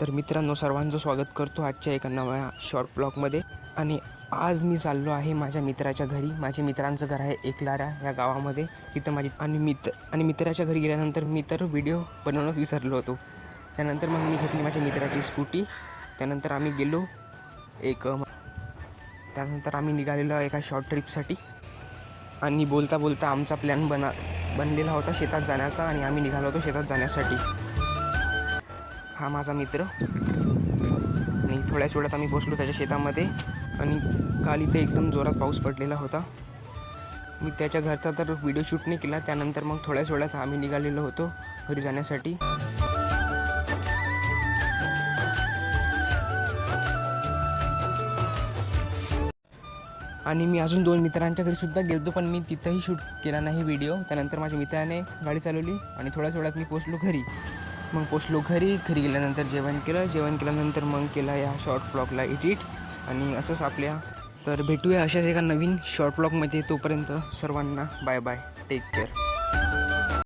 तर मित्रांनो, सर्वांचं स्वागत करतो आजच्या एका नव्या शॉर्ट ब्लॉगमध्ये. आणि आज मी चाललो आहे माझ्या मित्राच्या घरी. माझ्या मित्रांचं घर आहे एकलारा या गावामध्ये. तिथं माझी मित्राच्या घरी गेल्यानंतर मी तर व्हिडिओ बनवणंच विसरलो होतो. त्यानंतर मग मी घेतली माझ्या मित्राची स्कूटी. त्यानंतर आम्ही निघालेलो एका शॉर्ट ट्रिपसाठी. आणि बोलता बोलता आमचा प्लॅन बनलेला होता शेतात जाण्याचा, आणि आम्ही निघालो होतो शेतात जाण्यासाठी. हा माझा मित्र. आणि थोड्याच वेळात आम्ही पोचलो त्याच्या शेतामध्ये. आणि काल इथे एकदम जोरात पाऊस पडलेला होता. मी त्याच्या घरचा तर व्हिडिओ शूट नाही केला. त्यानंतर मग थोड्याच वेळात आम्ही निघालेलो होतो घरी जाण्यासाठी. आणि मी अजून 2 मित्रांच्या घरीसुद्धा गेलो, पण मी तिथंही शूट केला नाही व्हिडिओ. त्यानंतर माझ्या मित्राने गाडी चालवली आणि थोड्याच वेळात मी पोचलो घरी. घरी गेल्यानंतर जेवण केल्यानंतर मग केला या शॉर्ट ब्लॉगला एडिट. आणि असंच तर भेटूया अशाच एका नवीन शॉर्ट ब्लॉगमध्ये. तोपर्यंत सर्वांना बाय बाय, टेक केअर.